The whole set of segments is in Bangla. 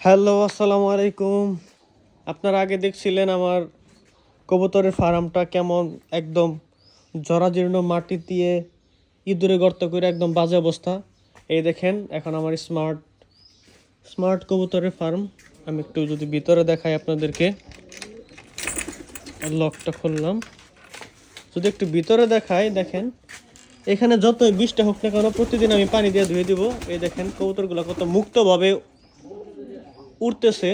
হ্যালো, আসসালামু আলাইকুম। আপনারা আগে দেখছিলেন আমার কবুতরের ফার্মটা কেমন, একদম জরাজীর্ণ মাটি দিয়ে ইঁদুরে গর্ত করে একদম বাজে অবস্থা। এই দেখেন এখন আমার স্মার্ট স্মার্ট কবুতরের ফার্ম। আমি একটু যদি ভিতরে দেখাই আপনাদেরকে, লকটা খুললাম, যদি একটু ভিতরে দেখাই, দেখেন এখানে যতই বৃষ্টি হোক না কেন প্রতিদিন আমি পানি দিয়ে ধুয়ে দিব। এই দেখেন কবুতরগুলো কত মুক্তভাবে উড়তেছে।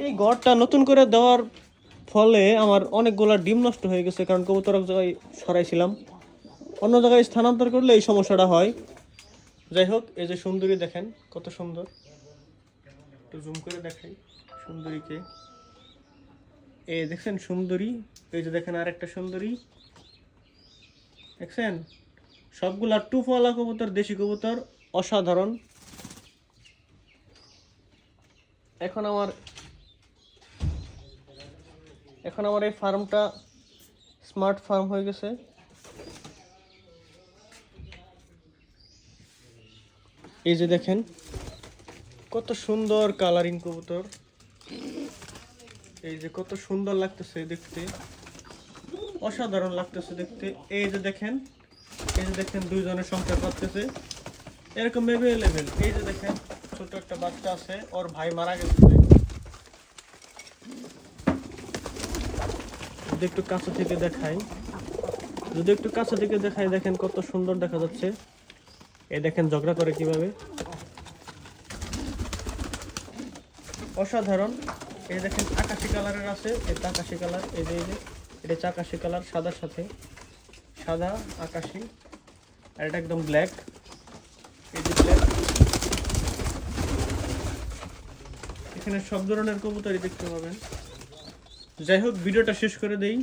এই ঘরটা নতুন করে দেওয়ার ফলে আমার অনেকগুলা ডিম নষ্ট হয়ে গেছে, কারণ কবুতর এক জায়গায় সরাইছিলাম, অন্য জায়গায় স্থানান্তর করলে এই সমস্যাটা হয়। যাই হোক, এই যে সুন্দরী দেখেন কত সুন্দর, একটু জুম করে দেখাই সুন্দরীকে। এই দেখছেন সুন্দরী, এই যে দেখেন আরেকটা সুন্দরী, দেখছেন সবগুলা টুফওয়ালা কবুতর, দেশি কবুতর, অসাধারণ। এখন আমার এই ফার্মটা স্মার্ট ফার্ম হয়ে গেছে। এই যে দেখেন কত সুন্দর কালারিং কবুতর, এই যে কত সুন্দর লাগতেছে দেখতে, অসাধারণ লাগতেছে দেখতে। এই যে দেখেন দুইজনের সংসার করতেছে এরকম অ্যাভেলেবেল। এই যে দেখেন ছোট একটা বাচ্চা আছে, ওর ভাই মারা গেছে। যদি একটু কাছে থেকে দেখাই, দেখেন কত সুন্দর দেখা যাচ্ছে। এই দেখেন ঝগড়া করে কিভাবে, অসাধারণ। এই দেখেন আকাশি কালারের আছে, এটা আকাশি কালার, এই যে এটা আকাশি কালার, সাদার সাথে সাদা আকাশি, আর এটা একদম ব্ল্যাক, এই যে ব্ল্যাক। এখানে সব ধরনের কবুতরই দেখতে পাবেন। যাই হোক, ভিডিওটা শেষ করে দেই।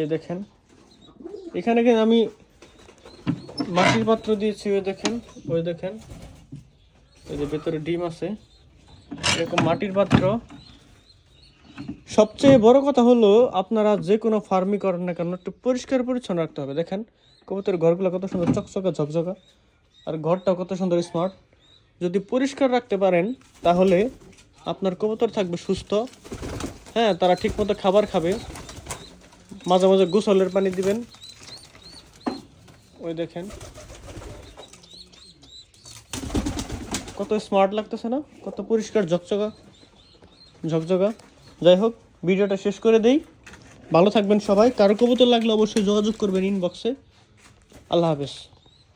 এই দেখেন এখানে কিন্তু আমি মাটির পাত্র দিয়েছি, ওই দেখেন এই যে ভেতরে ডিম আছে, এরকম মাটির পাত্র। সবচেয়ে বড় কথা হলো, আপনারা যে কোনো ফার্মই করেন না কেন একটু পরিষ্কার পরিচ্ছন্ন রাখতে হবে। দেখেন কবুতরের ঘরগুলো কত সুন্দর চকচকা ঝকঝকা, আর ঘরটাও কত সুন্দর স্মার্ট। যদি পরিষ্কার রাখতে পারেন তাহলে আপনার কবুতর থাকবে সুস্থ। হ্যাঁ, তারা ঠিকমতো খাবার খাবে, মাঝে মাঝে গোসলের পানি দিবেন। ওই দেখেন কত স্মার্ট লাগতেছে না, কত পরিষ্কার ঝকঝকা। যাই হোক, ভিডিওটা শেষ করে দেই। ভালো থাকবেন সবাই। কারো কবুতর লাগলে অবশ্যই যোগাযোগ করবেন ইনবক্সে। আল্লাহ হাফেজ।